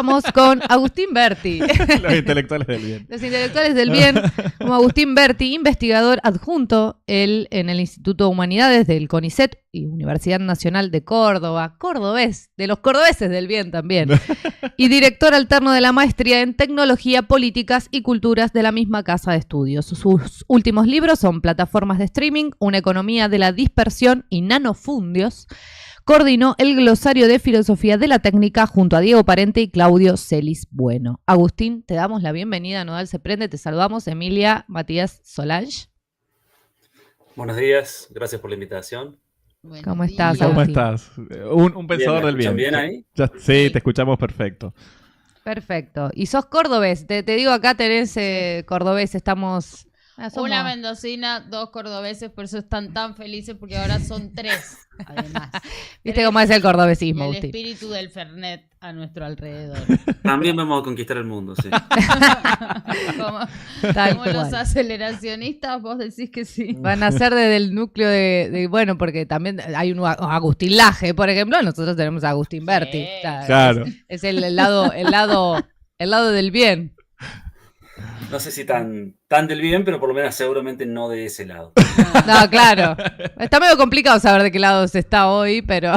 Estamos con Agustín Berti. Los intelectuales del bien. Los intelectuales del bien, como Agustín Berti, investigador adjunto, él en el Instituto de Humanidades del CONICET y Universidad Nacional de Córdoba, cordobés, de los cordobeses del bien también, y director alterno de la maestría en Tecnología, Políticas y Culturas de la misma casa de estudios. Sus últimos libros son Plataformas de Streaming, Una economía de la dispersión y Nanofundios. Coordinó el glosario de filosofía de la técnica junto a Diego Parente y Claudio Celis Bueno. Agustín, te damos la bienvenida a Nodal se prende, te saludamos Emilia Matías Solange. Buenos días, gracias por la invitación. ¿Cómo estás, ¿Cómo Agustín? estás? Un pensador del bien. ¿Me escuchan bien ahí? Sí, te escuchamos perfecto. Perfecto. Y sos cordobés, te digo acá tenés cordobés, estamos... Una mendocina, 2 cordobeses, por eso están tan felices porque ahora son 3, además. ¿Viste cómo es el cordobesismo, el Agustín? espíritu del Fernet a nuestro alrededor. También vamos a conquistar el mundo, sí. como los aceleracionistas, vos decís que sí. Van a ser desde el núcleo bueno, porque también hay un Agustín Laje, por ejemplo, nosotros tenemos a Agustín Berti. Sí. Claro. Es el lado del bien. No sé si tan del bien, pero por lo menos seguramente no de ese lado. No, claro. Está medio complicado saber de qué lado se está hoy, pero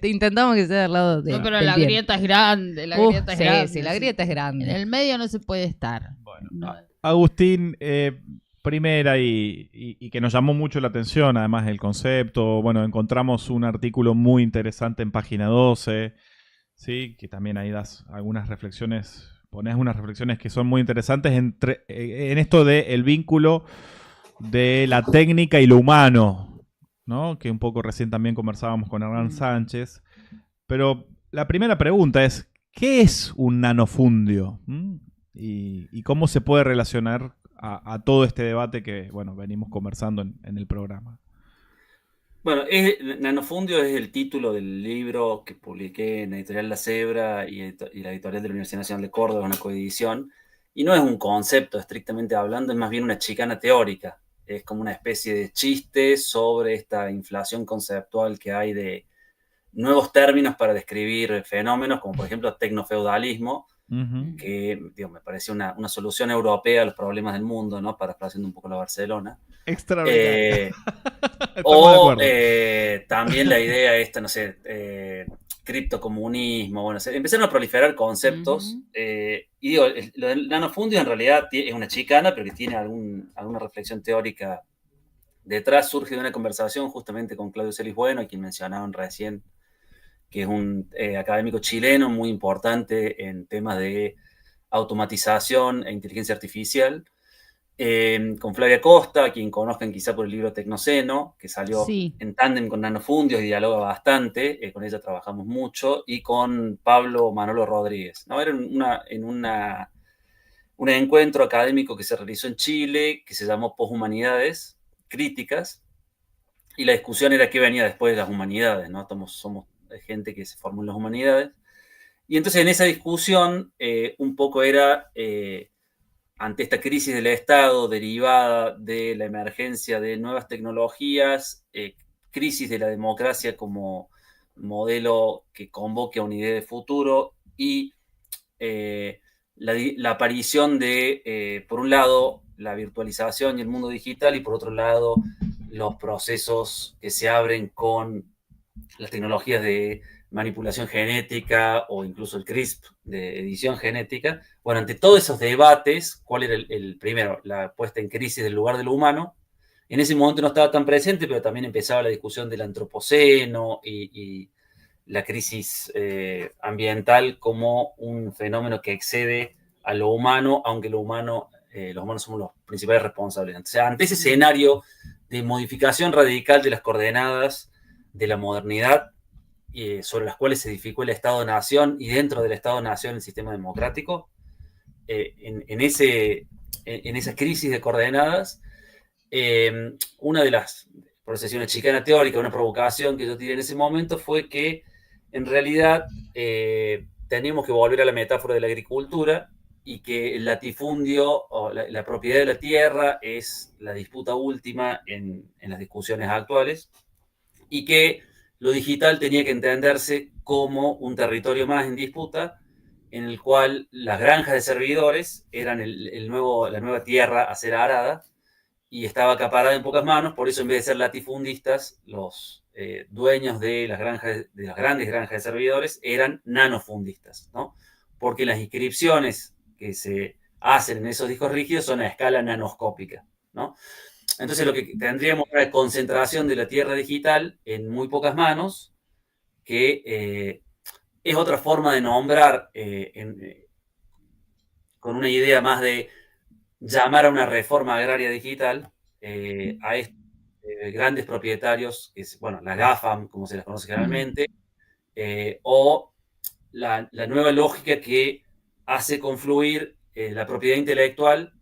intentamos que sea del lado No, pero del la bien. grieta es grande, Sí, la grieta es grande. En el medio no se puede estar. Bueno, No. Agustín, primera y que nos llamó mucho la atención, además del concepto. Bueno, encontramos un artículo muy interesante en página 12, ¿sí? Que también ahí das algunas reflexiones. Ponés unas reflexiones que son muy interesantes en esto del vínculo de la técnica y lo humano, ¿no? Que un poco recién también conversábamos con Hernán Sánchez. Pero la primera pregunta es, ¿qué es un nanofundio? ¿Y cómo se puede relacionar a todo este debate que, bueno, venimos conversando en el programa? Bueno, Nanofundio es el título del libro que publiqué en la editorial La Cebra y la editorial de la Universidad Nacional de Córdoba, una coedición. Y no es un concepto estrictamente hablando, es más bien una chicana teórica. Es como una especie de chiste sobre esta inflación conceptual que hay de nuevos términos para describir fenómenos, como por ejemplo tecnofeudalismo, que me parece una solución europea a los problemas del mundo, ¿no? Parafraseando un poco la Barcelona. Extraordinario. O también la idea esta, no sé, criptocomunismo, bueno, empezaron a proliferar conceptos, y digo, lo del nanofundio en realidad es una chicana, pero que tiene alguna reflexión teórica detrás. Surge de una conversación justamente con Claudio Celis Bueno, a quien mencionaban recién, que es un académico chileno muy importante en temas de automatización e inteligencia artificial, con Flavia Costa, a quien conozcan quizá por el libro Tecnoceno, que salió en tándem con Nanofundios y dialoga bastante, con ella trabajamos mucho, y con Pablo Manolo Rodríguez, ¿no? Era un encuentro académico que se realizó en Chile, que se llamó Poshumanidades Críticas, y la discusión era qué venía después de las humanidades, ¿no? Somos gente que se formó en las humanidades, y entonces en esa discusión un poco era... ante esta crisis del Estado derivada de la emergencia de nuevas tecnologías, crisis de la democracia como modelo que convoque a una idea de futuro y la aparición de, por un lado, la virtualización y el mundo digital, y por otro lado, los procesos que se abren con las tecnologías de manipulación genética o incluso el CRISP de edición genética. Bueno, ante todos esos debates, ¿cuál era el primero? La puesta en crisis del lugar de lo humano. En ese momento no estaba tan presente, pero también empezaba la discusión del antropoceno y la crisis ambiental como un fenómeno que excede a lo humano, aunque los humanos somos los principales responsables. O sea, ante ese escenario de modificación radical de las coordenadas de la modernidad, sobre las cuales se edificó el Estado-Nación y dentro del Estado-Nación el sistema democrático, en esa crisis de coordenadas, una de las procesiones chicana teórica, una provocación que yo tiré en ese momento fue que en realidad teníamos que volver a la metáfora de la agricultura y que el latifundio o la propiedad de la tierra es la disputa última en las discusiones actuales, y que lo digital tenía que entenderse como un territorio más en disputa en el cual las granjas de servidores eran la nueva tierra a ser arada y estaba acaparada en pocas manos. Por eso, en vez de ser latifundistas, los dueños de las grandes granjas de servidores eran nanofundistas, ¿no? Porque las inscripciones que se hacen en esos discos rígidos son a escala nanoscópica, ¿no? Entonces lo que tendríamos es la concentración de la tierra digital en muy pocas manos, que es otra forma de nombrar, con una idea más de llamar a una reforma agraria digital a estos grandes propietarios, bueno, las GAFAM, como se las conoce generalmente, o la nueva lógica que hace confluir la propiedad intelectual,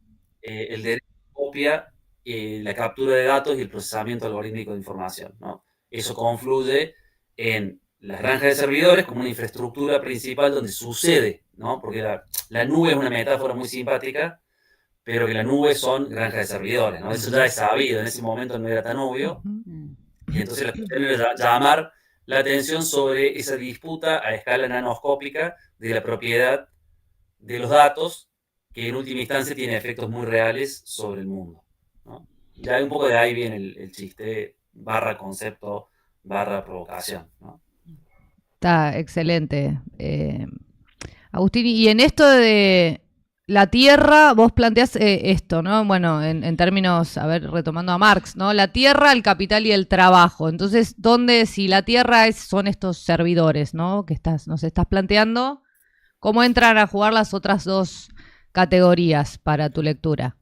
el derecho de copia, la captura de datos y el procesamiento algorítmico de información, ¿no? Eso confluye en las granjas de servidores como una infraestructura principal donde sucede, ¿no? Porque la nube es una metáfora muy simpática, pero que la nube son granjas de servidores, ¿no? Eso ya es sabido, en ese momento no era tan obvio, y entonces la cuestión era llamar la atención sobre esa disputa a escala nanoscópica de la propiedad de los datos, que en última instancia tiene efectos muy reales sobre el mundo, ¿no? Ya un poco de ahí viene el chiste, barra concepto, barra provocación, ¿no? Está excelente. Agustín, y en esto de la tierra, vos planteás esto, ¿no? Bueno, en términos, a ver, retomando a Marx, ¿no? La tierra, el capital y el trabajo. Entonces, ¿dónde, si la tierra son estos servidores, ¿no? Que nos estás planteando, ¿cómo entran a jugar las otras dos categorías para tu lectura?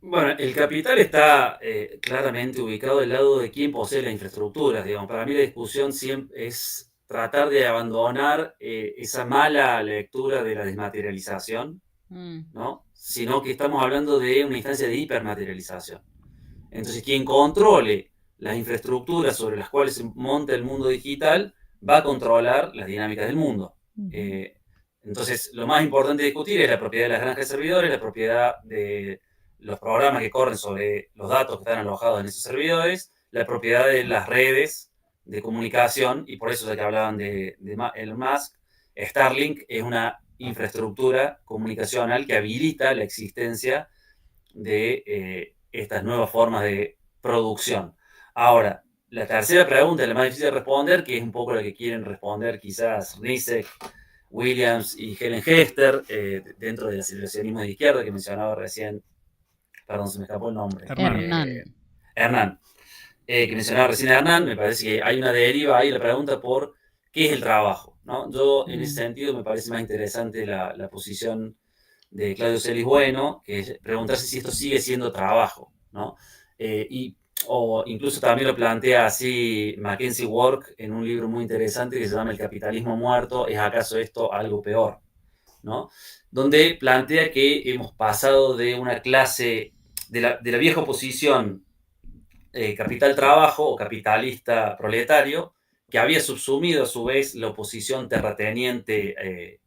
Bueno, el capital está claramente ubicado del lado de quien posee las infraestructuras, digamos. Para mí la discusión siempre es tratar de abandonar esa mala lectura de la desmaterialización, ¿no? Sino que estamos hablando de una instancia de hipermaterialización. Entonces, quien controle las infraestructuras sobre las cuales se monta el mundo digital va a controlar las dinámicas del mundo. Entonces, lo más importante de discutir es la propiedad de las granjas de servidores, la propiedad de los programas que corren sobre los datos que están alojados en esos servidores, la propiedad de las redes de comunicación, y por eso ya que hablaban de Elon Musk, Starlink es una infraestructura comunicacional que habilita la existencia de estas nuevas formas de producción. Ahora, la tercera pregunta, la más difícil de responder, que es un poco la que quieren responder quizás Rizek, Williams y Helen Hester, dentro del aceleracionismo de izquierda que mencionaba recién, perdón, se me escapó el nombre. Hernán. Que mencionaba recién Hernán, me parece que hay una deriva ahí, la pregunta por qué es el trabajo, ¿no? Yo, en ese sentido, me parece más interesante la posición de Claudio Celis Bueno, que es preguntarse si esto sigue siendo trabajo, ¿no? O incluso también lo plantea así Mackenzie Work en un libro muy interesante que se llama El capitalismo muerto, ¿es acaso esto algo peor?, ¿no? Donde plantea que hemos pasado de una clase, de la vieja oposición capital-trabajo o capitalista-proletario, que había subsumido a su vez la oposición terrateniente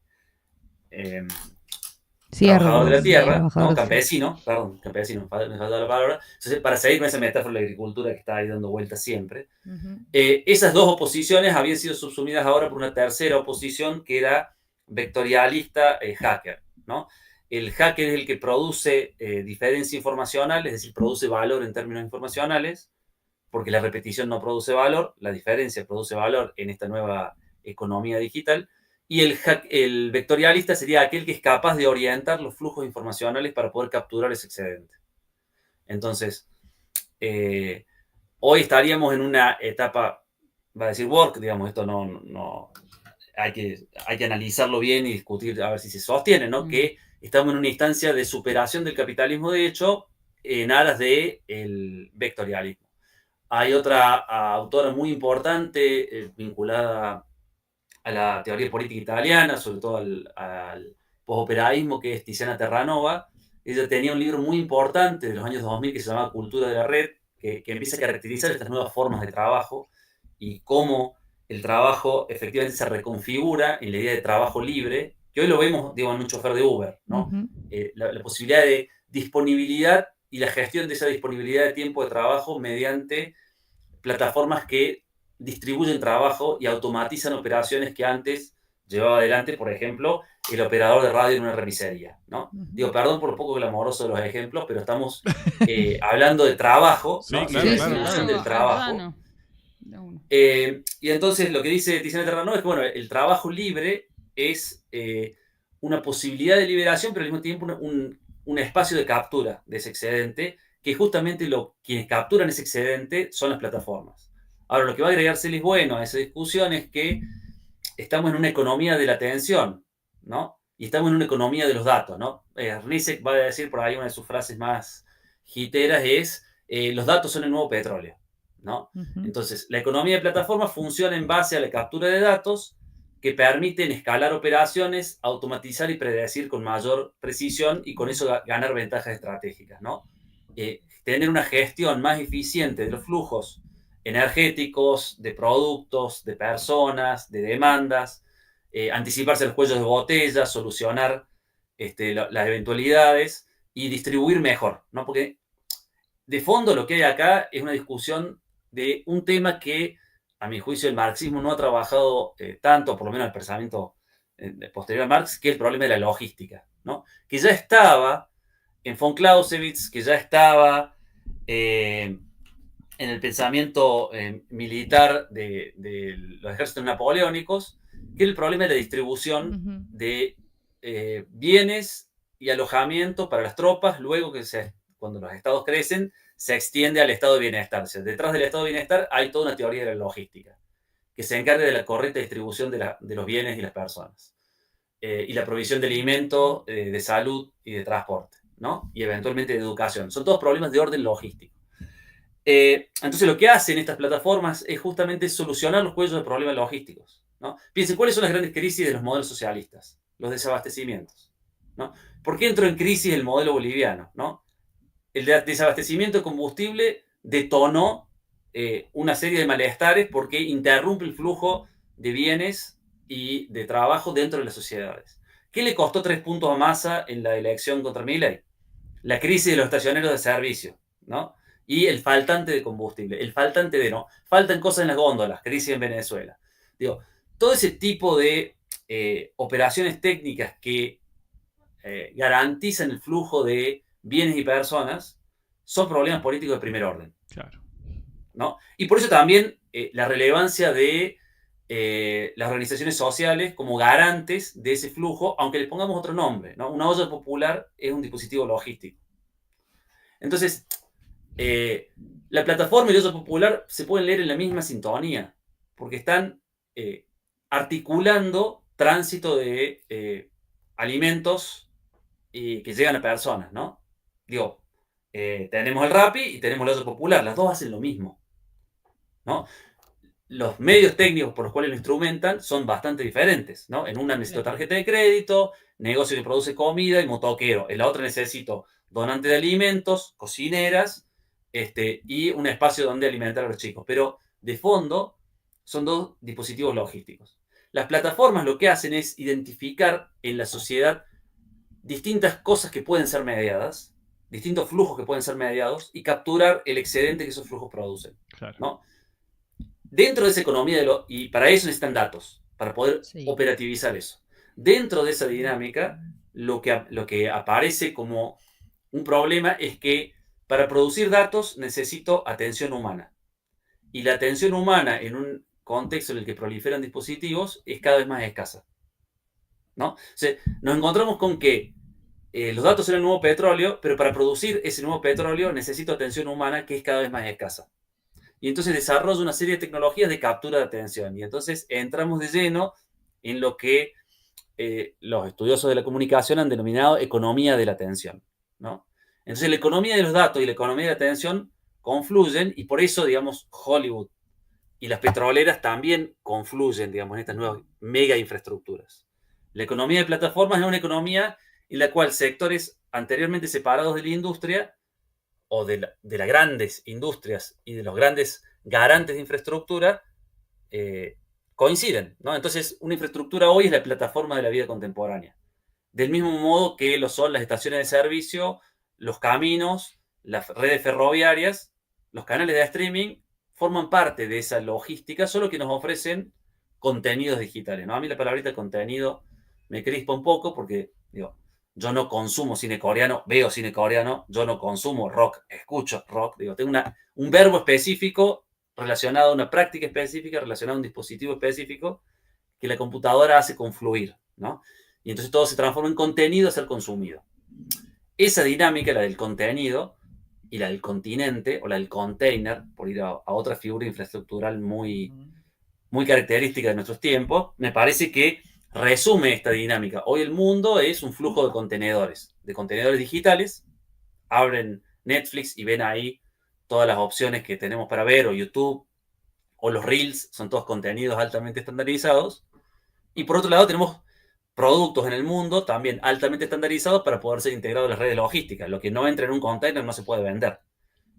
trabajador de la tierra, ¿no? Campesino, me faltó la palabra. Entonces, para seguir con esa metáfora de la agricultura que está ahí dando vueltas siempre, esas dos oposiciones habían sido subsumidas ahora por una tercera oposición que era vectorialista hacker, ¿no? El hacker es el que produce diferencia informacional, es decir, produce valor en términos informacionales, porque la repetición no produce valor, la diferencia produce valor en esta nueva economía digital. Y el vectorialista sería aquel que es capaz de orientar los flujos informacionales para poder capturar ese excedente. Entonces, hoy estaríamos en una etapa, va a decir Work, digamos, esto no hay que analizarlo bien y discutir a ver si se sostiene, ¿no? Que estamos en una instancia de superación del capitalismo de hecho en aras del vectorialismo. Hay otra autora muy importante vinculada a la teoría política italiana, sobre todo al posoperaísmo, que es Tiziana Terranova. Ella tenía un libro muy importante de los años 2000 que se llama Cultura de la Red, que empieza a caracterizar estas nuevas formas de trabajo y cómo el trabajo efectivamente se reconfigura en la idea de trabajo libre, que hoy lo vemos, digo, en un chofer de Uber, ¿no? La posibilidad de disponibilidad y la gestión de esa disponibilidad de tiempo de trabajo mediante plataformas que distribuyen trabajo y automatizan operaciones que antes llevaba adelante, por ejemplo, el operador de radio en una remisería, ¿no? Ujú. Digo, perdón por lo poco glamoroso de los ejemplos, pero estamos hablando de trabajo, Sí, ¿no? claro, Y de claro, distribución claro. del trabajo. Grano. De una. Y entonces lo que dice Tiziana Terranova es que, bueno, el trabajo libre es una posibilidad de liberación, pero al mismo tiempo un espacio de captura de ese excedente, que justamente quienes capturan ese excedente son las plataformas. Ahora, lo que va a agregar Celis Bueno a esa discusión es que estamos en una economía de la atención, ¿no? Y estamos en una economía de los datos, ¿no? Rizek va a decir por ahí una de sus frases más hiteras es, los datos son el nuevo petróleo, ¿no? Ujú. Entonces, la economía de plataformas funciona en base a la captura de datos que permiten escalar operaciones, automatizar y predecir con mayor precisión y con eso ganar ventajas estratégicas, ¿no? Tener una gestión más eficiente de los flujos energéticos, de productos, de personas, de demandas, anticiparse a los cuellos de botella, solucionar las eventualidades y distribuir mejor, ¿no? Porque de fondo lo que hay acá es una discusión de un tema que, a mi juicio, el marxismo no ha trabajado tanto, por lo menos el pensamiento posterior a Marx, que es el problema de la logística, ¿no? Que ya estaba en von Clausewitz, que ya estaba en el pensamiento militar de los ejércitos napoleónicos, que es el problema de la distribución Ujú. de bienes y alojamiento para las tropas, luego que cuando los estados crecen, se extiende al estado de bienestar. O sea, detrás del estado de bienestar hay toda una teoría de la logística, que se encarga de la correcta distribución de los bienes y las personas, y la provisión de alimentos, de salud y de transporte, ¿no? Y eventualmente de educación. Son todos problemas de orden logístico. Entonces lo que hacen estas plataformas es justamente solucionar los cuellos de problemas logísticos, ¿no? Piensen, ¿cuáles son las grandes crisis de los modelos socialistas? Los desabastecimientos, ¿no? ¿Por qué entró en crisis el modelo boliviano, ¿no? El desabastecimiento de combustible detonó una serie de malestares porque interrumpe el flujo de bienes y de trabajo dentro de las sociedades. ¿Qué le costó 3 puntos a Massa en la elección contra Milei? La crisis de los estacioneros de servicio, ¿no? Y el faltante de combustible, el faltante de no, faltan cosas en las góndolas, crisis en Venezuela. Digo, todo ese tipo de operaciones técnicas que garantizan el flujo de bienes y personas son problemas políticos de primer orden, Claro. ¿no? Y por eso también la relevancia de las organizaciones sociales como garantes de ese flujo, aunque le pongamos otro nombre, ¿no? Una olla popular es un dispositivo logístico. Entonces, la plataforma y la olla popular se pueden leer en la misma sintonía, porque están articulando tránsito de alimentos que llegan a personas, ¿no? Digo, tenemos el Rappi y tenemos la olla popular, las dos hacen lo mismo, ¿no? Los medios técnicos por los cuales lo instrumentan son bastante diferentes, ¿no? En una necesito tarjeta de crédito, negocio que produce comida y motoquero. En la otra necesito donante de alimentos, cocineras, y un espacio donde alimentar a los chicos. Pero de fondo son dos dispositivos logísticos. Las plataformas lo que hacen es identificar en la sociedad distintas cosas que pueden ser mediadas, distintos flujos que pueden ser mediados y capturar el excedente que esos flujos producen, Claro. ¿no? Dentro de esa economía, y para eso necesitan datos, para poder Sí. operativizar eso. Dentro de esa dinámica, lo que aparece como un problema es que para producir datos necesito atención humana. Y la atención humana en un contexto en el que proliferan dispositivos es cada vez más escasa, ¿no? O sea, nos encontramos con que los datos son el nuevo petróleo, pero para producir ese nuevo petróleo necesito atención humana que es cada vez más escasa. Y entonces desarrolla una serie de tecnologías de captura de atención. Y entonces entramos de lleno en lo que los estudiosos de la comunicación han denominado economía de la atención, ¿no? Entonces la economía de los datos y la economía de la atención confluyen y por eso, digamos, Hollywood y las petroleras también confluyen, digamos, en estas nuevas mega infraestructuras. La economía de plataformas es una economía en la cual sectores anteriormente separados de la industria o de las grandes industrias y de los grandes garantes de infraestructura coinciden, ¿no? Entonces, una infraestructura hoy es la plataforma de la vida contemporánea. Del mismo modo que lo son las estaciones de servicio, los caminos, las redes ferroviarias, los canales de streaming forman parte de esa logística, solo que nos ofrecen contenidos digitales, ¿no? A mí la palabrita contenido me crispa un poco porque, digo, yo no consumo cine coreano, veo cine coreano, yo no consumo rock, escucho rock, digo, tengo un verbo específico relacionado a una práctica específica, relacionado a un dispositivo específico que la computadora hace confluir, ¿no? Y entonces todo se transforma en contenido a ser consumido. Esa dinámica, la del contenido y la del continente o la del container, por ir a otra figura infraestructural muy característica de nuestros tiempos, me parece que resume esta dinámica. Hoy el mundo es un flujo de contenedores digitales. Abren Netflix y ven ahí todas las opciones que tenemos para ver, o YouTube, o los Reels, son todos contenidos altamente estandarizados. Y por otro lado tenemos productos en el mundo también altamente estandarizados para poder ser integrados en las redes logísticas. Lo que no entra en un container no se puede vender.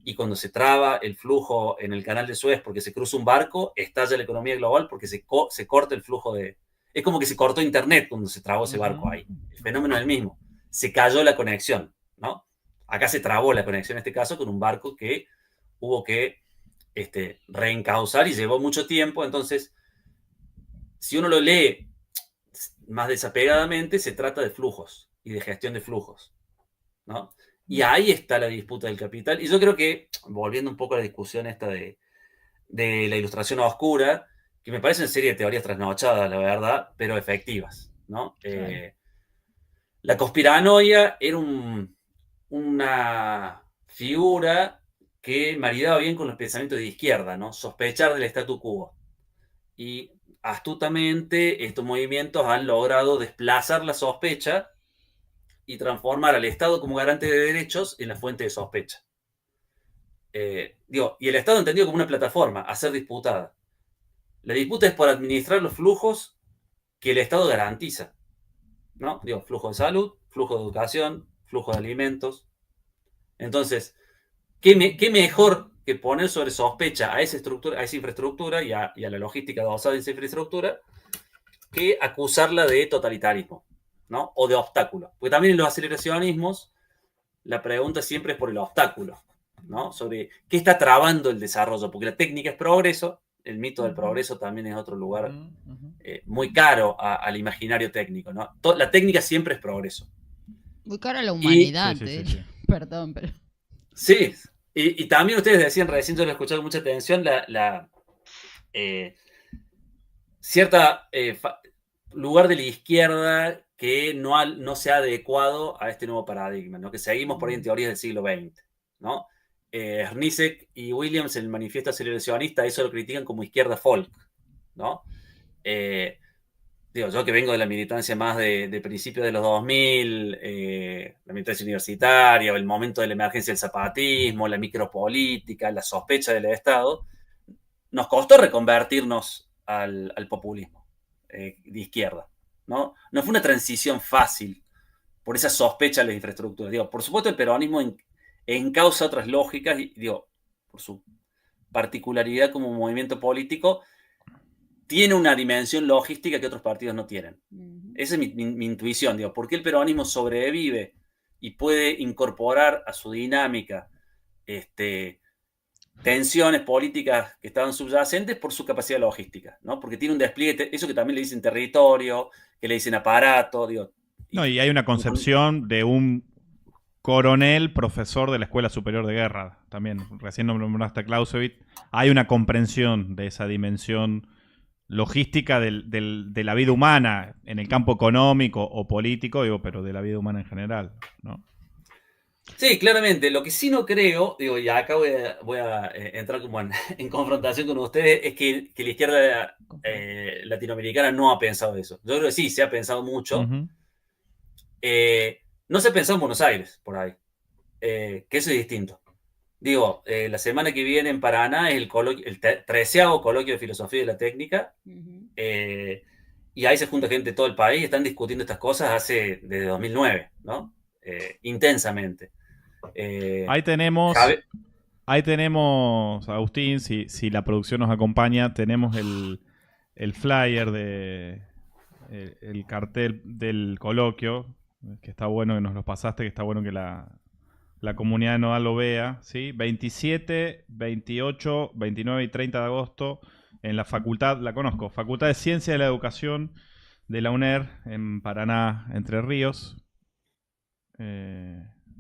Y cuando se traba el flujo en el canal de Suez porque se cruza un barco, estalla la economía global porque se corta el flujo de... Es como que se cortó internet cuando se trabó ese barco ahí. El fenómeno es el mismo. Se cayó la conexión, ¿no? Acá se trabó la conexión en este caso con un barco que hubo que reencauzar y llevó mucho tiempo. Entonces, si uno lo lee más desapegadamente, se trata de flujos y de gestión de flujos, ¿no? Y ahí está la disputa del capital. Y yo creo que, volviendo un poco a la discusión esta de la ilustración oscura, que me parece una serie de teorías trasnochadas, la verdad, pero efectivas, ¿no? Claro. La conspiranoia era una figura que maridaba bien con los pensamientos de izquierda, ¿no? Sospechar del statu quo. Y astutamente estos movimientos han logrado desplazar la sospecha y transformar al Estado como garante de derechos en la fuente de sospecha. Y el Estado entendido como una plataforma a ser disputada. La disputa es por administrar los flujos que el Estado garantiza, ¿no? Flujo de salud, flujo de educación, flujo de alimentos. Entonces, ¿qué mejor que poner sobre sospecha a esa estructura, a esa infraestructura y a la logística basada en esa infraestructura, que acusarla de totalitarismo, ¿no? O de obstáculo. Porque también en los aceleracionismos la pregunta siempre es por el obstáculo, ¿no? Sobre qué está trabando el desarrollo, porque la técnica es progreso, el mito del progreso también es otro lugar muy caro al imaginario técnico, ¿no? La técnica siempre es progreso. Muy caro a la humanidad, sí. Perdón, pero... Sí, y también ustedes decían, recién yo lo he escuchado con mucha atención, cierta lugar de la izquierda que no se ha adecuado a este nuevo paradigma, ¿no? Que seguimos por ahí en teorías del siglo XX, ¿no? Zizek y Williams en el manifiesto aceleracionista eso lo critican como izquierda folk, ¿no? Yo que vengo de la militancia más de principios de los 2000, la militancia universitaria, el momento de la emergencia del zapatismo, la micropolítica, la sospecha del Estado, nos costó reconvertirnos al populismo de izquierda, ¿no? No fue una transición fácil por esa sospecha de las infraestructuras. Por supuesto el peronismo encausa otras lógicas y, por su particularidad como movimiento político, tiene una dimensión logística que otros partidos no tienen. Esa es mi intuición. ¿Por qué el peronismo sobrevive y puede incorporar a su dinámica tensiones políticas que estaban subyacentes? Por su capacidad logística, ¿no? Porque tiene un despliegue, eso que también le dicen territorio, que le dicen aparato. Y hay una concepción de un coronel, profesor de la Escuela Superior de Guerra, también, recién nombraste a Clausewitz. Hay una comprensión de esa dimensión logística de la vida humana en el campo económico o político, pero de la vida humana en general, ¿no? Sí, claramente. Lo que sí no creo, y acá voy a entrar como en confrontación con ustedes, es que la izquierda latinoamericana no ha pensado eso. Yo creo que sí, se ha pensado mucho. No se ha pensado en Buenos Aires, por ahí, que eso es distinto. La semana que viene en Paraná es el 13º coloquio de filosofía de la técnica, y ahí se junta gente de todo el país, están discutiendo estas cosas desde 2009, ¿no? Intensamente. Ahí tenemos, Agustín, si la producción nos acompaña, tenemos el flyer el cartel del coloquio, que está bueno que nos lo pasaste, que está bueno que la comunidad nodal lo vea, ¿sí? 27, 28, 29 y 30 de agosto en la facultad, la conozco, Facultad de Ciencia de la Educación de la UNER en Paraná, Entre Ríos.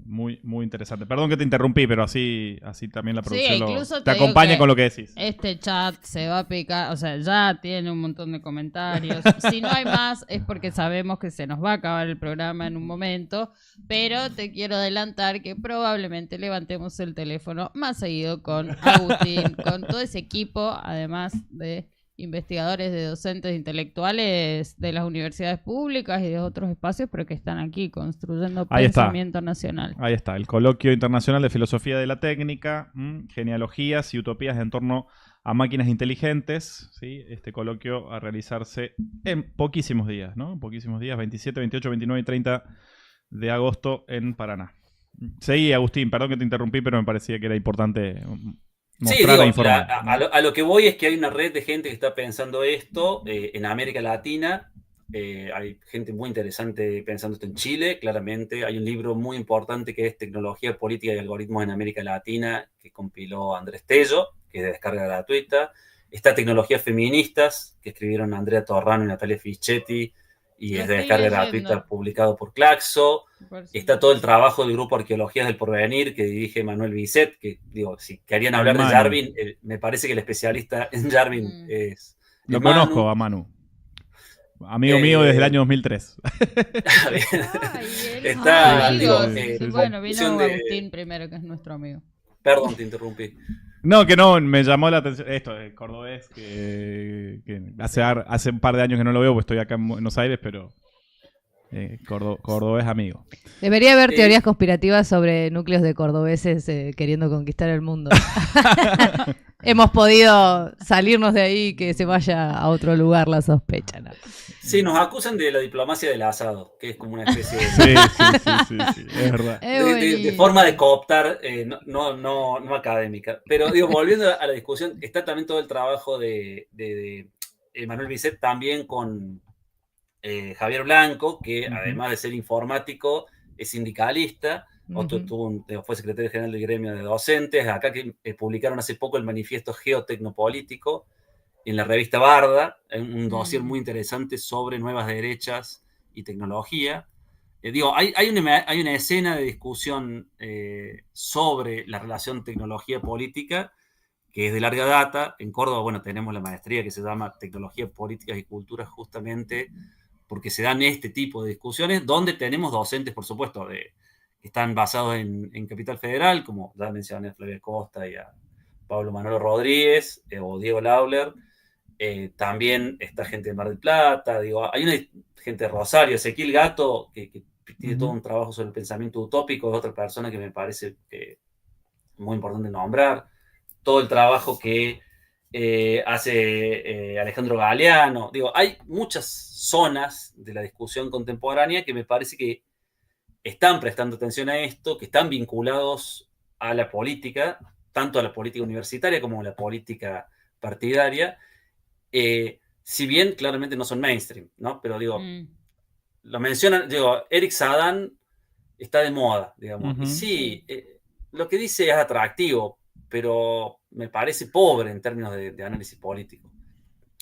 Muy, muy interesante. Perdón que te interrumpí, pero así también la producción incluso te te digo acompaña que con lo que decís. Este chat se va a picar, o sea, ya tiene un montón de comentarios. Si no hay más es porque sabemos que se nos va a acabar el programa en un momento, pero te quiero adelantar que probablemente levantemos el teléfono más seguido con Agustín, con todo ese equipo, además de investigadores, de docentes intelectuales de las universidades públicas y de otros espacios, pero que están aquí construyendo Ahí está. pensamiento nacional. Ahí está, el Coloquio Internacional de Filosofía de la Técnica, Genealogías y Utopías en torno a máquinas inteligentes. ¿Sí? Este coloquio a realizarse en poquísimos días, ¿no? Poquísimos días, 27, 28, 29 y 30 de agosto en Paraná. Seguí, Agustín, perdón que te interrumpí, pero me parecía que era importante mostrar e informar. A lo que voy es que hay una red de gente que está pensando esto en América Latina. Hay gente muy interesante pensando esto en Chile, claramente. Hay un libro muy importante que es Tecnología, Política y Algoritmos en América Latina, que compiló Andrés Tello, que es de descarga gratuita. Está Tecnologías Feministas, que escribieron Andrea Torrano y Natalia Fischetti, y es de descarga gratuita, publicado por Claxo. Está todo el trabajo del grupo Arqueologías del Porvenir, que dirige Manuel Bisset, que digo, si querían hablar de Jarvin, me parece que el especialista en Jarvin es Lo Manu. conozco a Manu. Amigo mío desde el año 2003. Está, bueno, vino Agustín primero, que es nuestro amigo. Perdón, te interrumpí. No, que no, me llamó la atención esto de cordobés, que hace un par de años que no lo veo, pues estoy acá en Buenos Aires, pero cordobés amigo. Debería haber teorías conspirativas sobre núcleos de cordobeses queriendo conquistar el mundo. Hemos podido salirnos de ahí, que se vaya a otro lugar la sospecha, ¿no? Sí, nos acusan de la diplomacia del asado, que es como una especie de... Sí, es verdad. De forma de cooptar, no académica. Pero digo, volviendo a la discusión, está también todo el trabajo de Manuel Bisset, también con Javier Blanco, que además de ser informático, es sindicalista. Fue secretario general del gremio de docentes. Acá que publicaron hace poco el manifiesto geotecnopolítico en la revista Barda, un dossier muy interesante sobre nuevas derechas y tecnología. Hay una escena de discusión sobre la relación tecnología-política que es de larga data. En Córdoba, bueno, tenemos la maestría que se llama Tecnología, Políticas y Culturas, justamente porque se dan este tipo de discusiones, donde tenemos docentes, por supuesto, que están basados en Capital Federal, como ya mencioné a Flavia Costa y a Pablo Manuel Rodríguez o Diego Lauler. También está gente de Mar del Plata, hay una gente de Rosario, Ezequiel Gato, que tiene todo un trabajo sobre el pensamiento utópico, es otra persona que me parece muy importante nombrar. Todo el trabajo que hace Alejandro Galeano. Hay muchas zonas de la discusión contemporánea que me parece que están prestando atención a esto, que están vinculados a la política, tanto a la política universitaria como a la política partidaria. Si bien claramente no son mainstream, ¿no? Pero lo mencionan, Eric Sadan está de moda, digamos. Y sí, lo que dice es atractivo, pero me parece pobre en términos de análisis político.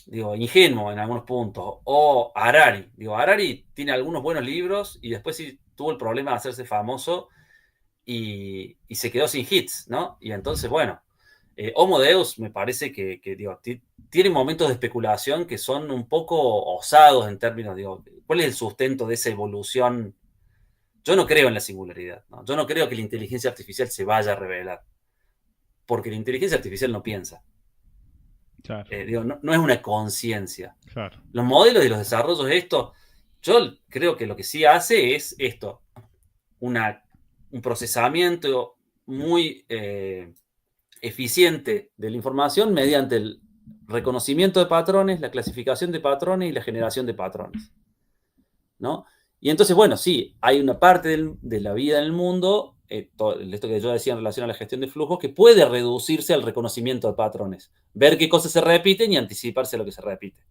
Ingenuo en algunos puntos. O Harari. Harari tiene algunos buenos libros y después sí tuvo el problema de hacerse famoso y se quedó sin hits, ¿no? Y entonces, bueno, Homo Deus me parece que tiene momentos de especulación que son un poco osados en términos, ¿cuál es el sustento de esa evolución? Yo no creo en la singularidad, ¿no? Yo no creo que la inteligencia artificial se vaya a revelar, porque la inteligencia artificial no piensa. Claro. No es una conciencia. Claro. Los modelos y los desarrollos de esto, yo creo que lo que sí hace es esto, un procesamiento muy eficiente de la información mediante el reconocimiento de patrones, la clasificación de patrones y la generación de patrones, ¿no? Y entonces, bueno, sí, hay una parte de la vida en el mundo, esto que yo decía en relación a la gestión de flujos, que puede reducirse al reconocimiento de patrones, ver qué cosas se repiten y anticiparse a lo que se repite.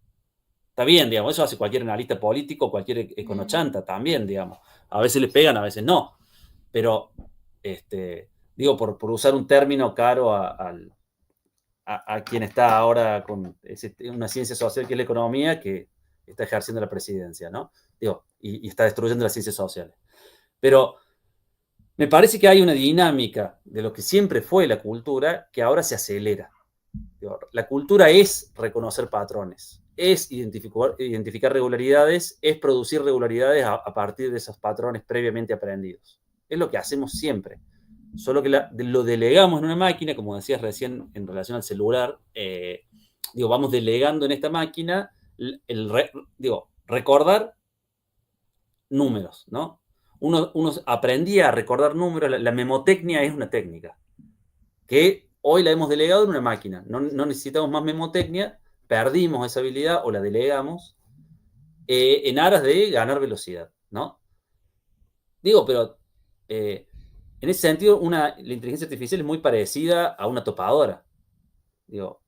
Está bien, digamos, eso hace cualquier analista político, cualquier econochanta también, digamos. A veces le pegan, a veces no. Pero, por usar un término caro al a quien está ahora con una ciencia social que es la economía, que está ejerciendo la presidencia, ¿no? Digo, y está destruyendo las ciencias sociales. Pero me parece que hay una dinámica de lo que siempre fue la cultura que ahora se acelera. Digo, la cultura es reconocer patrones, es identificar regularidades, es producir regularidades a partir de esos patrones previamente aprendidos. Es lo que hacemos siempre. Solo que lo delegamos en una máquina, como decías recién en relación al celular, vamos delegando en esta máquina recordar números, ¿no? Uno aprendía a recordar números, la memotecnia es una técnica que hoy la hemos delegado en una máquina, no necesitamos más memotecnia, perdimos esa habilidad o la delegamos en aras de ganar velocidad, ¿no? Pero en ese sentido, la inteligencia artificial es muy parecida a una topadora. Yo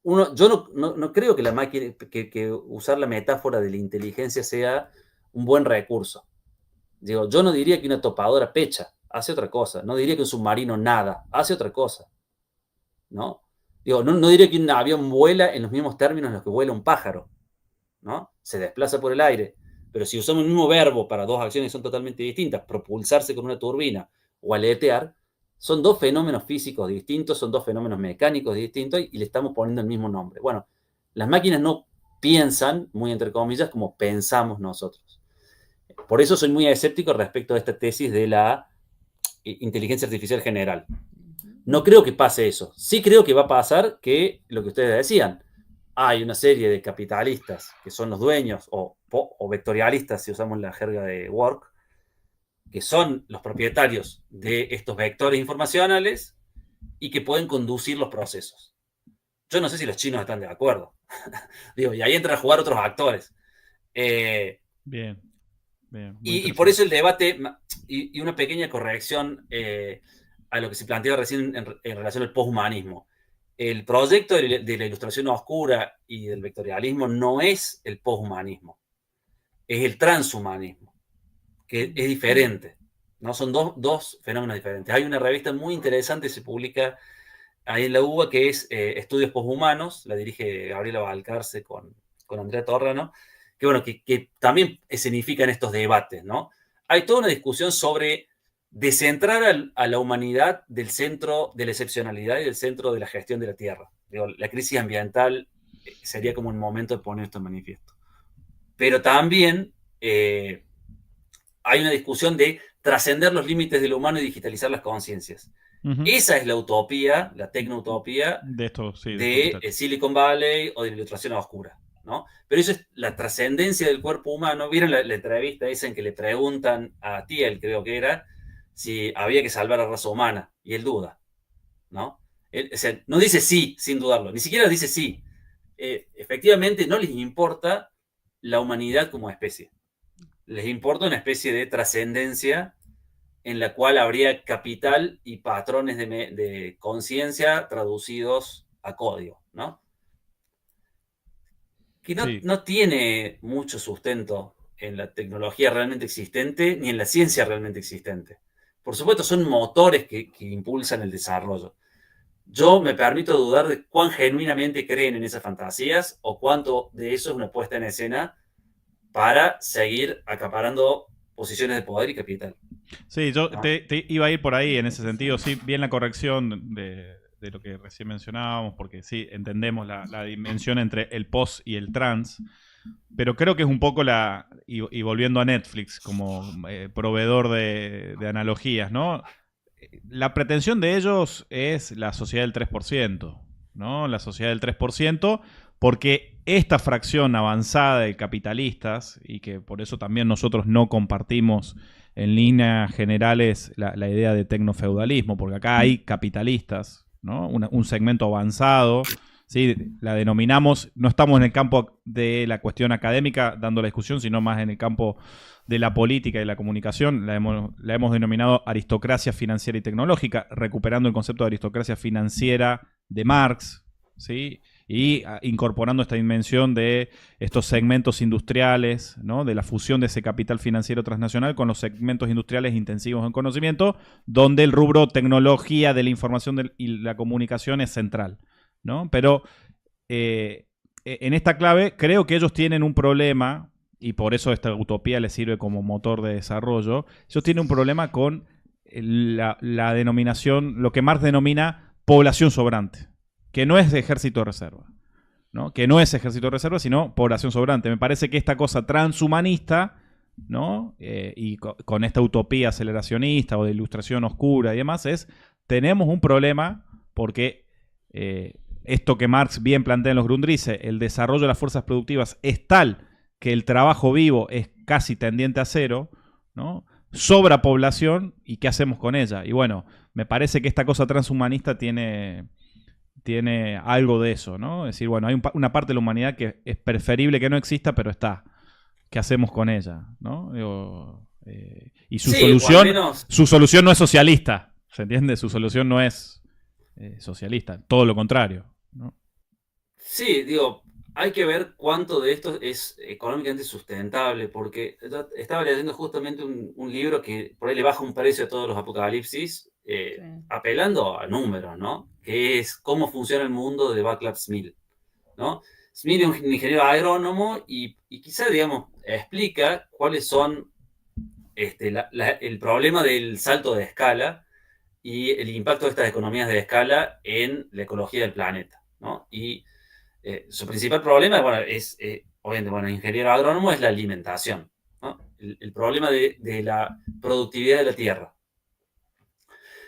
no creo que la máquina, que usar la metáfora de la inteligencia sea un buen recurso. Yo no diría que una topadora pecha, hace otra cosa. No diría que un submarino nada, hace otra cosa. ¿No? No diría que un avión vuela en los mismos términos en los que vuela un pájaro, ¿no? Se desplaza por el aire. Pero si usamos el mismo verbo para dos acciones que son totalmente distintas, propulsarse con una turbina o aletear, son dos fenómenos físicos distintos, son dos fenómenos mecánicos distintos y le estamos poniendo el mismo nombre. Bueno, las máquinas no piensan, muy entre comillas, como pensamos nosotros. Por eso soy muy escéptico respecto a esta tesis de la inteligencia artificial general. No creo que pase eso. Sí creo que va a pasar que, lo que ustedes decían, hay una serie de capitalistas que son los dueños, o vectorialistas, si usamos la jerga de Work, que son los propietarios de estos vectores informacionales y que pueden conducir los procesos. Yo no sé si los chinos están de acuerdo. Y ahí entran a jugar otros actores. Bien. Y por eso el debate, y una pequeña corrección a lo que se planteaba recién en relación al poshumanismo. El proyecto de la ilustración oscura y del vectorialismo no es el poshumanismo, es el transhumanismo, que es diferente, ¿no? Son dos fenómenos diferentes. Hay una revista muy interesante, se publica ahí en la UBA, que es Estudios Poshumanos, la dirige Gabriela Balcarce con Andrea Torrano, que también escenifican estos debates, ¿no? Hay toda una discusión sobre descentrar a la humanidad del centro de la excepcionalidad y del centro de la gestión de la Tierra. La crisis ambiental sería como un momento de poner esto en manifiesto. Pero también hay una discusión de trascender los límites de lo humano y digitalizar las conciencias. Esa es la utopía, la tecnoutopía de Silicon Valley o de la ilustración oscura, ¿no? Pero eso es la trascendencia del cuerpo humano. ¿Vieron la entrevista esa en que le preguntan a Thiel, creo que era, si había que salvar a la raza humana? Y él duda, ¿no? No dice sí, sin dudarlo, ni siquiera dice sí. Efectivamente no les importa la humanidad como especie. Les importa una especie de trascendencia en la cual habría capital y patrones de conciencia traducidos a código, ¿no? Que no tiene mucho sustento en la tecnología realmente existente ni en la ciencia realmente existente. Por supuesto, son motores que impulsan el desarrollo. Yo me permito dudar de cuán genuinamente creen en esas fantasías o cuánto de eso es una puesta en escena para seguir acaparando posiciones de poder y capital. Sí, yo te iba a ir por ahí en ese sentido. Sí, bien la corrección de lo que recién mencionábamos, porque sí, entendemos la dimensión entre el post y el trans, pero creo que es un poco y volviendo a Netflix como proveedor de analogías, ¿no? La pretensión de ellos es la sociedad del 3%, ¿no? La sociedad del 3%, porque esta fracción avanzada de capitalistas, y que por eso también nosotros no compartimos en líneas generales la idea de tecnofeudalismo, porque acá hay capitalistas, ¿no? Un segmento avanzado, ¿sí? La denominamos, no estamos en el campo de la cuestión académica dando la discusión, sino más en el campo de la política y la comunicación. La hemos denominado aristocracia financiera y tecnológica, recuperando el concepto de aristocracia financiera de Marx, ¿sí? Y incorporando esta dimensión de estos segmentos industriales, ¿no? De la fusión de ese capital financiero transnacional con los segmentos industriales intensivos en conocimiento, donde el rubro tecnología de la información y la comunicación es central, ¿no? Pero en esta clave creo que ellos tienen un problema, y por eso esta utopía les sirve como motor de desarrollo. Ellos tienen un problema con la denominación, lo que Marx denomina población sobrante, que no es de ejército de reserva, ¿no? Que no es ejército de reserva, sino población sobrante. Me parece que esta cosa transhumanista, ¿no? Y con esta utopía aceleracionista o de ilustración oscura y demás, tenemos un problema porque esto que Marx bien plantea en los Grundrisse, el desarrollo de las fuerzas productivas es tal que el trabajo vivo es casi tendiente a cero, ¿no? Sobra población, ¿y qué hacemos con ella? Y bueno, me parece que esta cosa transhumanista tiene algo de eso, ¿no? Es decir, bueno, hay una parte de la humanidad que es preferible que no exista, pero está. ¿Qué hacemos con ella? ¿No? Y su solución no es socialista, ¿se entiende? Su solución no es socialista, todo lo contrario, ¿no? Sí, digo, hay que ver cuánto de esto es económicamente sustentable, porque estaba leyendo justamente un libro que por ahí le baja un precio a todos los apocalipsis, apelando a números, ¿no? Que es cómo funciona el mundo de Václav Smil, ¿no? Smil es un ingeniero agrónomo y quizá, digamos, explica cuáles son el problema del salto de escala y el impacto de estas economías de escala en la ecología del planeta, ¿no? Y su principal problema, bueno, obviamente, bueno, el ingeniero agrónomo es la alimentación, ¿no? El problema de la productividad de la tierra.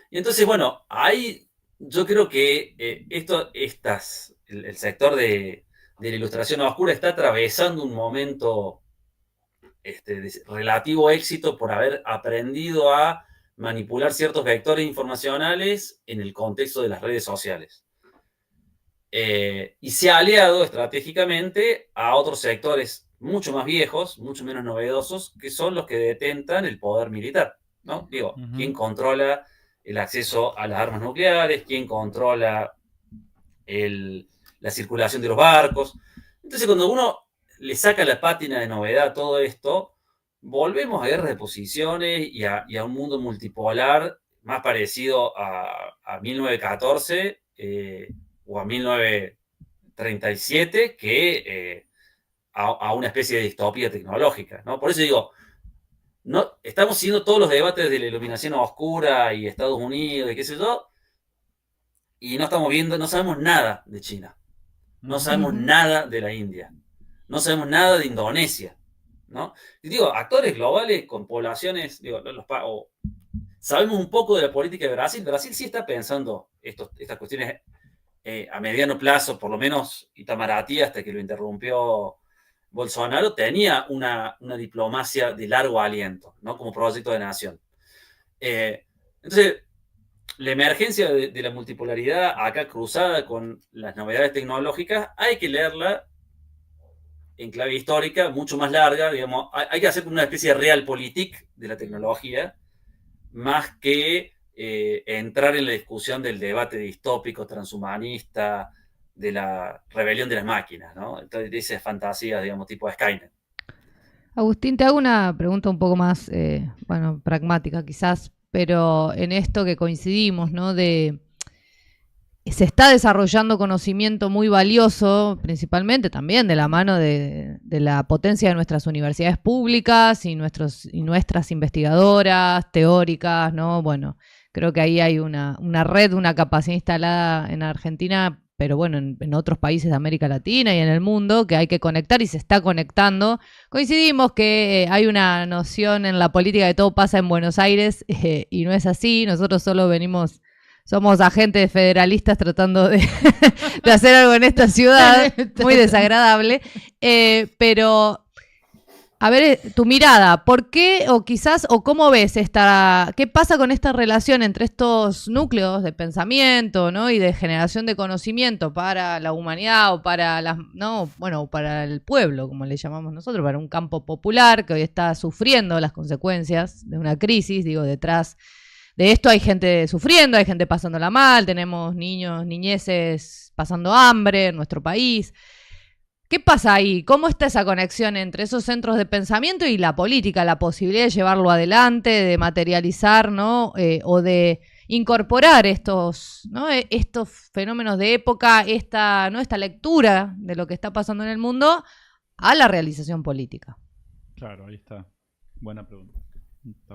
Y entonces, bueno, yo creo que el sector de la ilustración oscura está atravesando un momento de relativo éxito por haber aprendido a manipular ciertos vectores informacionales en el contexto de las redes sociales. Y se ha aliado estratégicamente a otros sectores mucho más viejos, mucho menos novedosos, que son los que detentan el poder militar, ¿no? Digo, ¿quién controla el acceso a las armas nucleares? ¿Quién controla la circulación de los barcos? Entonces, cuando uno le saca la pátina de novedad a todo esto, volvemos a guerras de posiciones y a un mundo multipolar más parecido a 1914 o a 1937 que a una especie de distopía tecnológica, ¿no? Por eso digo, no, estamos siguiendo todos los debates de la iluminación oscura y Estados Unidos y qué sé yo, y no sabemos nada de China, no sabemos nada de la India, no sabemos nada de Indonesia, ¿no? Y digo, actores globales con poblaciones, digo, sabemos un poco de la política de Brasil. Brasil sí está pensando estas cuestiones a mediano plazo, por lo menos Itamaraty, hasta que lo interrumpió Bolsonaro, tenía una diplomacia de largo aliento, ¿no? Como proyecto de nación. Entonces, la emergencia de la multipolaridad acá cruzada con las novedades tecnológicas, hay que leerla en clave histórica, mucho más larga, digamos, hay que hacer una especie de realpolitik de la tecnología, más que entrar en la discusión del debate distópico, transhumanista, de la rebelión de las máquinas, ¿no? Entonces, esas fantasías, digamos, tipo Skynet. Agustín, te hago una pregunta un poco más, pragmática quizás, pero en esto que coincidimos, ¿no? Se está desarrollando conocimiento muy valioso, principalmente también de la mano de la potencia de nuestras universidades públicas y nuestras investigadoras teóricas, ¿no? Bueno, creo que ahí hay una red, una capacidad instalada en Argentina, pero bueno, en otros países de América Latina y en el mundo, que hay que conectar y se está conectando. Coincidimos que hay una noción en la política de todo pasa en Buenos Aires y no es así. Nosotros solo somos agentes federalistas tratando de hacer algo en esta ciudad, muy desagradable. Pero, a ver, tu mirada, ¿por qué o cómo ves qué pasa con esta relación entre estos núcleos de pensamiento, ¿no? Y de generación de conocimiento para la humanidad o para para el pueblo, como le llamamos nosotros, para un campo popular que hoy está sufriendo las consecuencias de una crisis, digo, detrás de esto hay gente sufriendo, hay gente pasándola mal, tenemos niños, niñeces pasando hambre en nuestro país. ¿Qué pasa ahí? ¿Cómo está esa conexión entre esos centros de pensamiento y la política, la posibilidad de llevarlo adelante, de materializar, ¿no? O de incorporar estos, ¿no? Estos fenómenos de época, esta lectura de lo que está pasando en el mundo a la realización política. Claro, ahí está. Buena pregunta.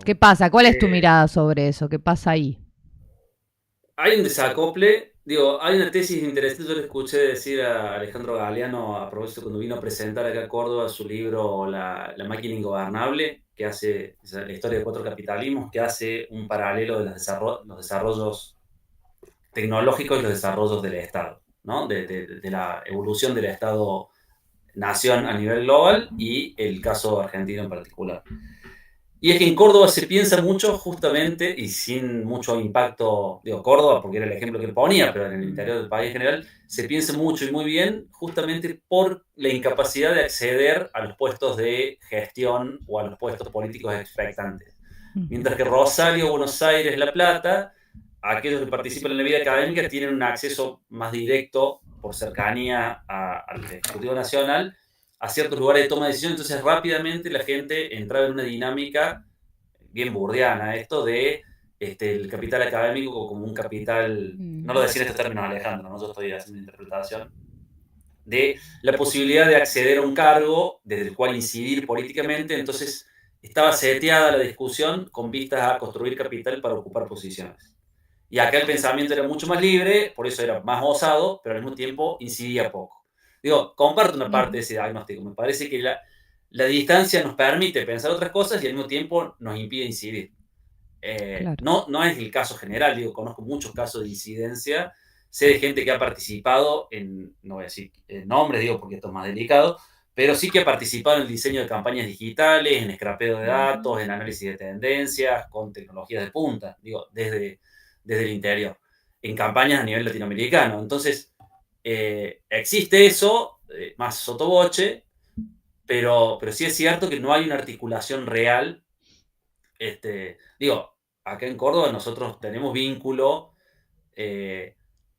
¿Qué pasa? ¿Cuál es tu mirada sobre eso? ¿Qué pasa ahí? Hay un desacople, digo, hay una tesis interesante, yo le escuché decir a Alejandro Galeano a propósito cuando vino a presentar acá a Córdoba su libro La máquina ingobernable, que hace la historia de 4 capitalismos, que hace un paralelo de los desarrollos tecnológicos y los desarrollos del Estado, ¿no? De la evolución del Estado-nación a nivel global y el caso argentino en particular. Y es que en Córdoba se piensa mucho justamente, y sin mucho impacto, digo Córdoba porque era el ejemplo que ponía, pero en el interior del país en general, se piensa mucho y muy bien justamente por la incapacidad de acceder a los puestos de gestión o a los puestos políticos expectantes. Mientras que Rosario, Buenos Aires, La Plata, aquellos que participan en la vida académica tienen un acceso más directo por cercanía al Ejecutivo Nacional, a ciertos lugares de toma de decisión, entonces rápidamente la gente entraba en una dinámica bien burdiana, esto de el capital académico como un capital, no lo decía en estos términos Alejandro, ¿no? Yo estoy haciendo una interpretación, de la posibilidad de acceder a un cargo desde el cual incidir políticamente, entonces estaba seteada la discusión con vistas a construir capital para ocupar posiciones. Y acá el pensamiento era mucho más libre, por eso era más osado, pero al mismo tiempo incidía poco. Digo, comparto una parte de ese diagnóstico. Me parece que la distancia nos permite pensar otras cosas y al mismo tiempo nos impide incidir. Claro. No es el caso general, digo, conozco muchos casos de incidencia, sé de gente que ha participado no voy a decir nombres, digo, porque esto es más delicado, pero sí que ha participado en el diseño de campañas digitales, en scrapeo de datos, en análisis de tendencias, con tecnologías de punta, digo, desde el interior, en campañas a nivel latinoamericano. Entonces, existe eso, más sotoboche, pero sí es cierto que no hay una articulación real. Digo, acá en Córdoba nosotros tenemos vínculo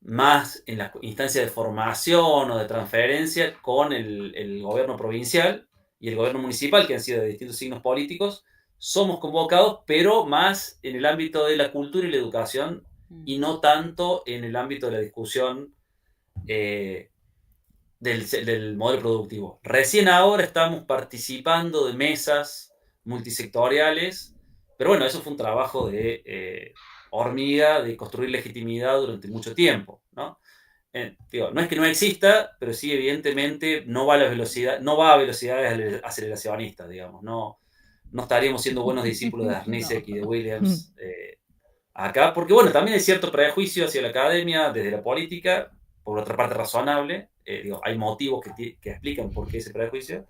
más en las instancias de formación o de transferencia con el gobierno provincial y el gobierno municipal, que han sido de distintos signos políticos. Somos convocados, pero más en el ámbito de la cultura y la educación y no tanto en el ámbito de la discusión del modelo productivo. Recién ahora estamos participando de mesas multisectoriales, pero bueno, eso fue un trabajo de hormiga, de construir legitimidad durante mucho tiempo, ¿no? Digo, no es que no exista, pero sí evidentemente no va a velocidades aceleracionistas, digamos, no estaríamos siendo buenos discípulos de Arnisek y de Williams acá, porque bueno, también hay cierto prejuicio hacia la academia desde la política, por otra parte razonable, digo, hay motivos que explican por qué ese prejuicio.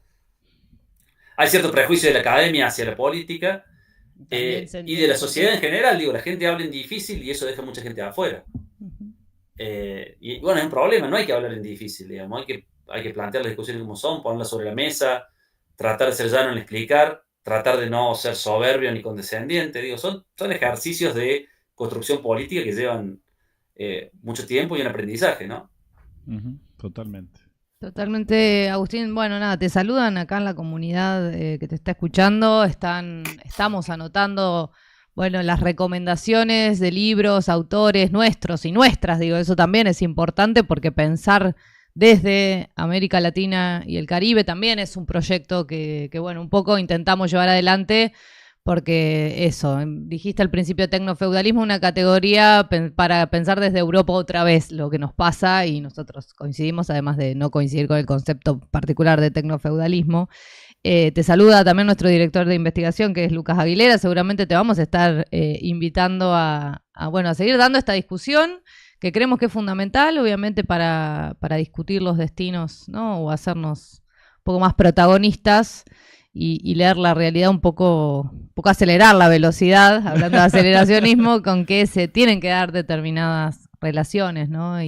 Hay cierto prejuicio de la academia hacia la política y de la sociedad en general, digo, la gente habla en difícil y eso deja mucha gente afuera. Y bueno, es un problema, no hay que hablar en difícil, digamos, hay que plantear las discusiones como son, ponerlas sobre la mesa, tratar de ser llano en explicar, tratar de no ser soberbio ni condescendiente, digo, son ejercicios de construcción política que llevan mucho tiempo y un aprendizaje, ¿no? Totalmente. Totalmente, Agustín. Bueno, nada, te saludan acá en la comunidad que te está escuchando. Estamos anotando, bueno, las recomendaciones de libros, autores nuestros y nuestras, digo, eso también es importante porque pensar desde América Latina y el Caribe también es un proyecto que bueno, un poco intentamos llevar adelante. Porque eso, dijiste al principio tecnofeudalismo, una categoría para pensar desde Europa otra vez lo que nos pasa y nosotros coincidimos, además de no coincidir con el concepto particular de tecnofeudalismo. Te saluda también nuestro director de investigación, que es Lucas Aguilera. Seguramente te vamos a estar invitando a seguir dando esta discusión que creemos que es fundamental, obviamente, para discutir los destinos, ¿no? O hacernos un poco más protagonistas. Y leer la realidad un poco acelerar la velocidad, hablando de aceleracionismo, con que se tienen que dar determinadas relaciones, ¿no?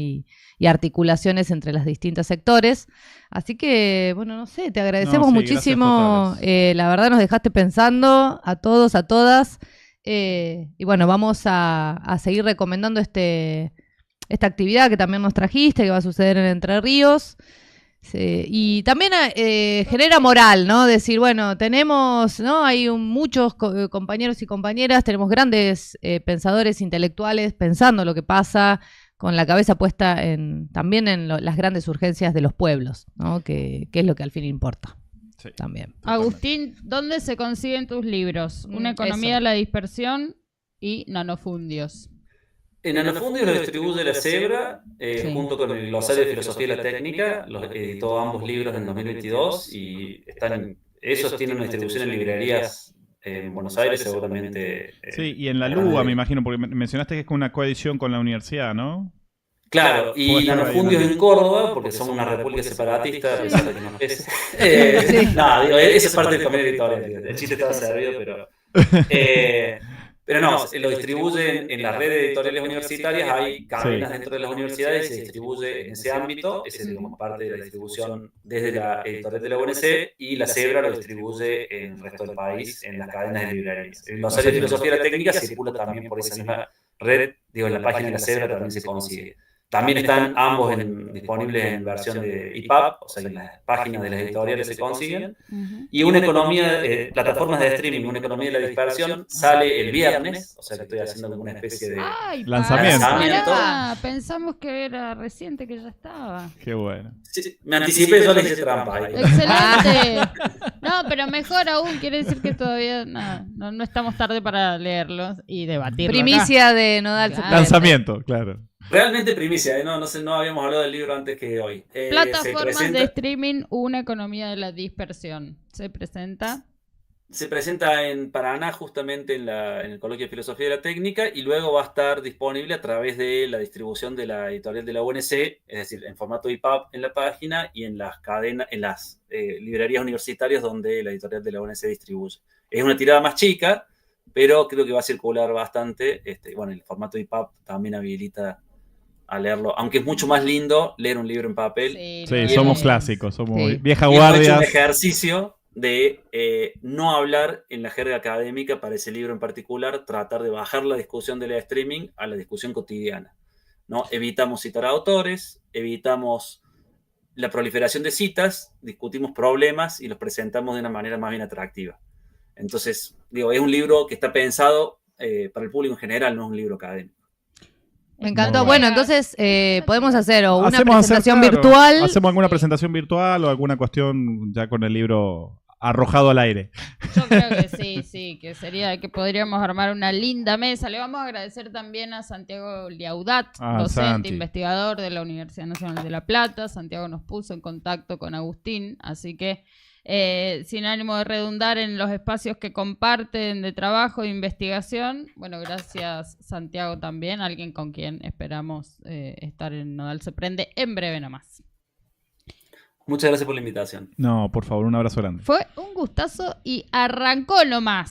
y articulaciones entre los distintos sectores. Así que, bueno, no sé, te agradecemos muchísimo. La verdad nos dejaste pensando a todos, a todas. Y bueno, vamos a seguir recomendando esta actividad que también nos trajiste, que va a suceder en Entre Ríos. Sí, y también genera moral, ¿no? Decir, bueno, tenemos, ¿no? Hay muchos compañeros y compañeras, tenemos grandes pensadores intelectuales pensando lo que pasa, con la cabeza puesta también en las grandes urgencias de los pueblos, ¿no? Que es lo que al fin importa. Sí. También. Agustín, ¿dónde se consiguen tus libros? Una economía de la dispersión y Nanofundios. En Nanofundios lo distribuye La Cebra, Sí. junto con el Glosario de Filosofía y la Técnica. Los editó ambos libros en 2022 y esos tienen una distribución en librerías en Buenos Aires, seguramente. Sí, y en la LUA, me imagino, porque mencionaste que es con una coedición con la universidad, ¿no? Claro, y Puede estar Nanofundios ahí, en Córdoba, porque somos una república separatista, a pesar de que nos pese. Sí. No, digo, esa es parte del convenio editorial. El chiste estaba servido, pero... Pero no, lo distribuyen en las redes editoriales universitarias, hay cadenas dentro de las universidades, se distribuye en ese ámbito, ese es digamos, parte de la distribución desde la editorial de la UNC, y La Cebra lo distribuye en el resto del país, en las cadenas de librerías. El Glosario de Filosofía y la Técnica circula también por esa misma red, digo, en la página de La Cebra también se consigue. También están ambos disponibles en versión de EPUB, o sea, en las páginas de las editoriales se consiguen. Y una economía, plataformas de streaming, una economía de la dispersión, sale el viernes, o sea que estoy haciendo como una especie de Lanzamiento. Pará, pensamos que era reciente, que ya estaba. Qué bueno. Sí, me anticipé, yo le hice trampa ahí. Excelente. No, pero mejor aún, quiere decir que todavía no estamos tarde para leerlos y debatirlos. Primicia de Nodal. Claro. Lanzamiento, claro. Realmente primicia, no habíamos hablado del libro antes que hoy. Plataformas de streaming, una economía de la dispersión. Se presenta en Paraná, justamente en el Coloquio de Filosofía de la Técnica, y luego va a estar disponible a través de la distribución de la editorial de la UNC, es decir, en formato EPUB en la página y en las cadenas, en las librerías universitarias donde la editorial de la UNC distribuye. Es una tirada más chica, pero creo que va a circular bastante. Bueno, el formato EPUB también habilita a leerlo, aunque es mucho más lindo leer un libro en papel. Sí, somos clásicos, somos vieja guardia. Hemos hecho un guardia. ejercicio de no hablar en la jerga académica para ese libro en particular, tratar de bajar la discusión de la streaming a la discusión cotidiana, ¿no? Evitamos citar a autores, evitamos la proliferación de citas, discutimos problemas y los presentamos de una manera más bien atractiva. Entonces, digo, es un libro que está pensado para el público en general, no es un libro académico. Me encantó. Bueno, entonces podemos hacer una Hacemos presentación claro, virtual. Hacemos alguna presentación virtual o alguna cuestión ya con el libro arrojado al aire. Yo creo que sí, que sería que podríamos armar una linda mesa. Le vamos a agradecer también a Santiago Liaudat, docente, Santi. investigador de la Universidad Nacional de La Plata. Santiago nos puso en contacto con Agustín, así que sin ánimo de redundar en los espacios que comparten de trabajo e investigación. Bueno, gracias Santiago también, alguien con quien esperamos estar en Nodal se prende en breve nomás. Muchas gracias por la invitación. No, por favor, un abrazo grande. Fue un gustazo y arrancó nomás.